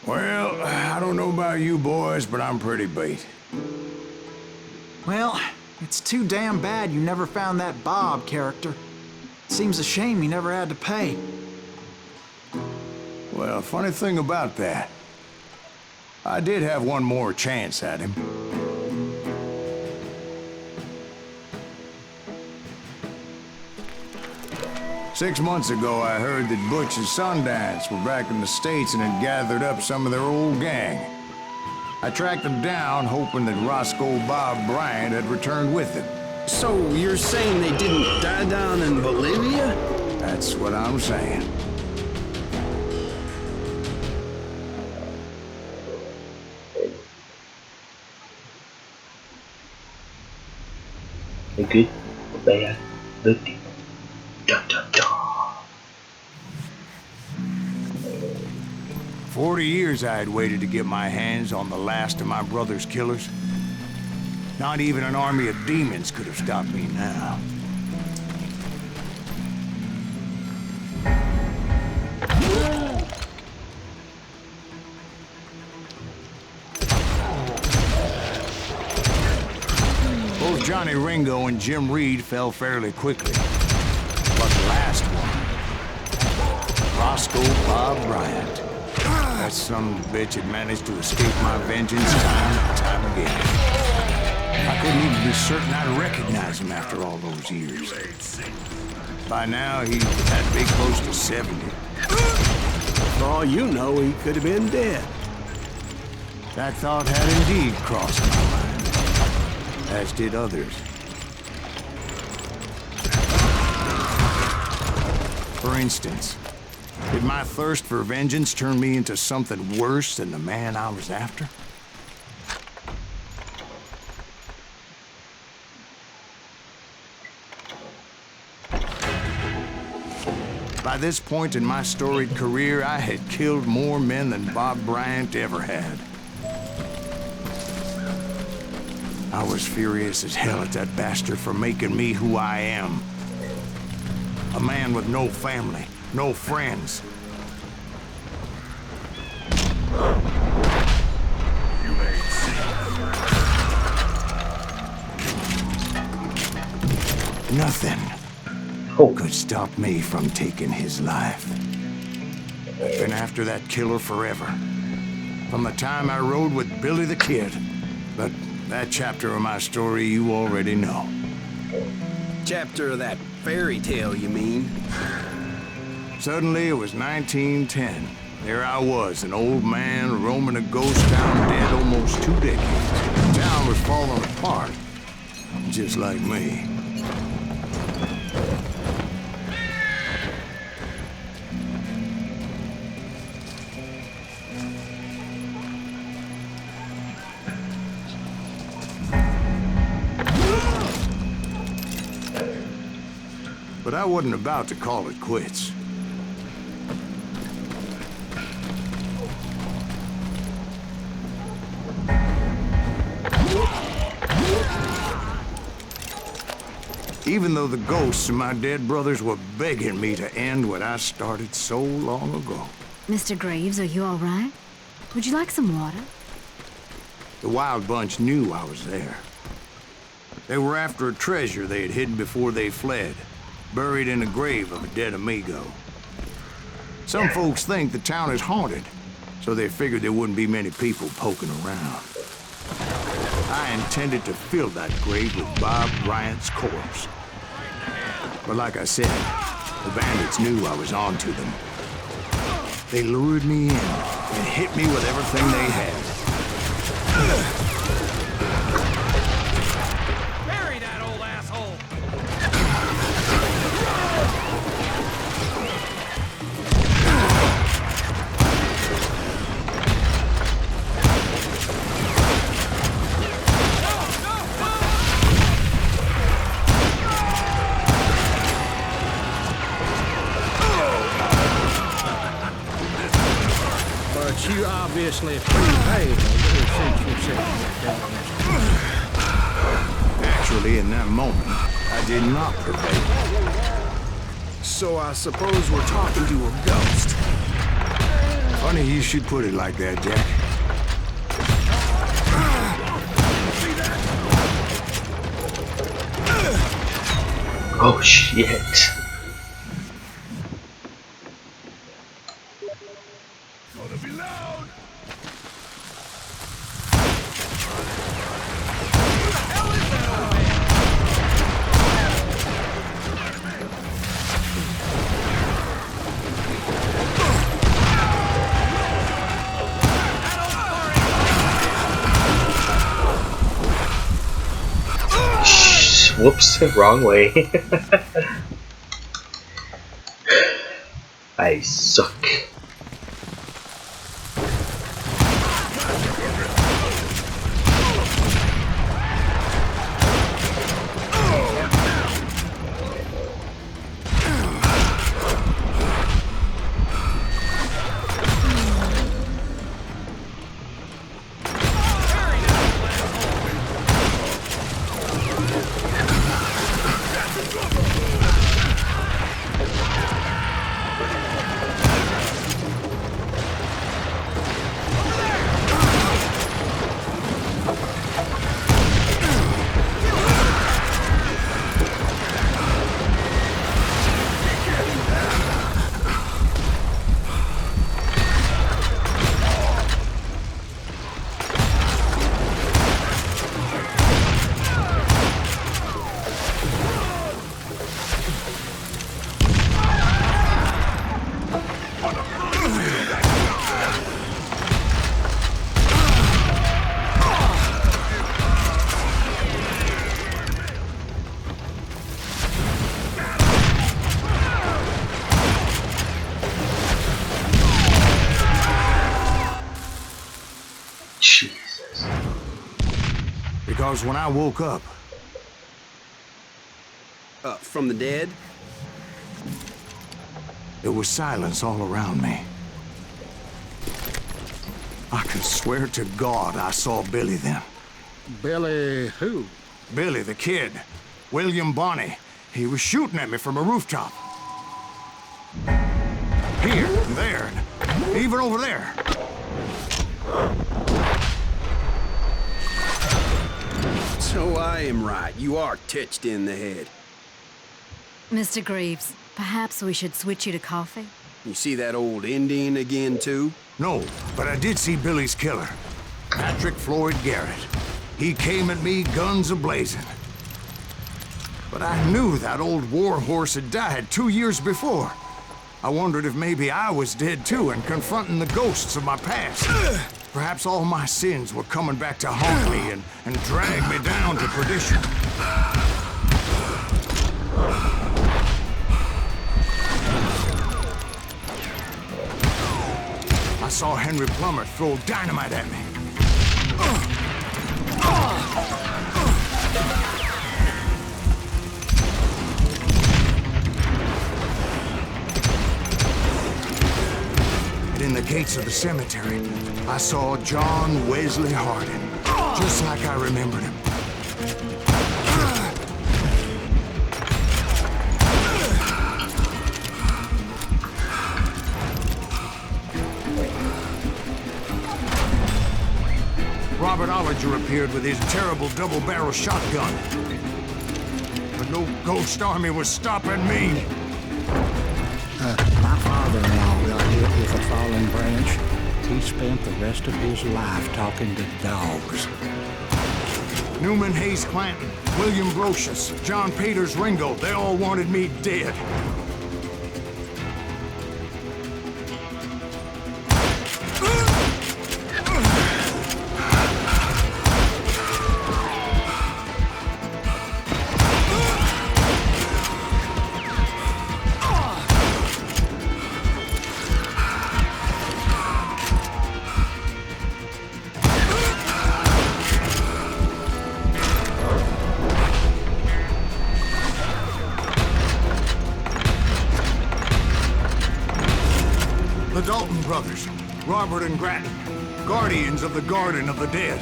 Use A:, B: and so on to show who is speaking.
A: Well, I don't know about you boys, but I'm pretty beat.
B: Well, it's too damn bad you never found that Bob character. Seems a shame he never had to pay.
A: Well, funny thing about that, I did have one more chance at him. Six months ago, I heard that Butch and Sundance were back in the States and had gathered up some of their old gang. I tracked them down, hoping that Roscoe Bob Bryant had returned with them.
C: So you're saying they didn't die down in Bolivia?
A: That's what I'm saying.
D: The good, the bad, the deep. Dun, dun, dun.
A: 40 years I had waited to get my hands on the last of my brother's killers. Not even an army of demons could have stopped me now. Both Johnny Ringo and Jim Reed fell fairly quickly. But the last one, Roscoe Bob Bryant. That son of a bitch had managed to escape my vengeance time and time again. I couldn't even be certain I'd recognize him after all those years. By now, he had to be close to 70.
C: For all you know, he could have been dead.
A: That thought had indeed crossed my mind, as did others. For instance, did my thirst for vengeance turn me into something worse than the man I was after? By this point in my storied career, I had killed more men than Bob Bryant ever had. I was furious as hell at that bastard for making me who I am. A man with no family. No friends. Nothing could stop me from taking his life. I've been after that killer forever. From the time I rode with Billy the Kid. But that chapter of my story you already know.
C: Chapter of that fairy tale, you mean?
A: Suddenly, it was 1910. There I was, an old man roaming a ghost town dead almost 2 decades. The town was falling apart, just like me. But I wasn't about to call it quits. Even though the ghosts of my dead brothers were begging me to end what I started so long ago.
E: Mr. Graves, are you all right? Would you like some water?
A: The Wild Bunch knew I was there. They were after a treasure they had hidden before they fled, buried in a grave of a dead amigo. Some folks think the town is haunted, so they figured there wouldn't be many people poking around. I intended to fill that grave with Bob Bryant's corpse. But like I said, the bandits knew I was on to them. They lured me in and hit me with everything they had.
F: Bury that old asshole! But you obviously prepaid since you said
A: Actually, in that moment, I did not prevail.
C: So I suppose we're talking to a ghost.
A: Funny you should put it like that, Jack.
D: Oh shit. Whoops, wrong way. I suck. Jesus.
A: Because when I woke up,
C: From the dead?
A: there was silence all around me. I can swear to God I saw Billy then.
F: Billy who?
A: Billy, the kid. William Bonney. He was shooting at me from a rooftop. Here, and there, and even over there.
C: So I am right. You are touched in the head.
E: Mr. Greaves, perhaps we should switch you to coffee?
C: You see that old Indian again, too?
A: No, but I did see Billy's killer. Patrick Floyd Garrett. He came at me guns a-blazing. But I knew that old war horse had died 2 years before. I wondered if maybe I was dead too and confronting the ghosts of my past. Perhaps all my sins were coming back to haunt me and drag me down to perdition. I saw Henry Plummer throw dynamite at me. And in the gates of the cemetery, I saw John Wesley Hardin, just like I remembered him. Robert Ollinger appeared with his terrible double-barrel shotgun. But no ghost army was stopping me.
F: My father-in-law got hit with a falling branch. He spent the rest of his life talking to dogs.
A: Newman Hayes Clanton, William Brocious, John Peters Ringo, they all wanted me dead. The Dalton brothers, Robert and Grattan, guardians of the Garden of the Dead.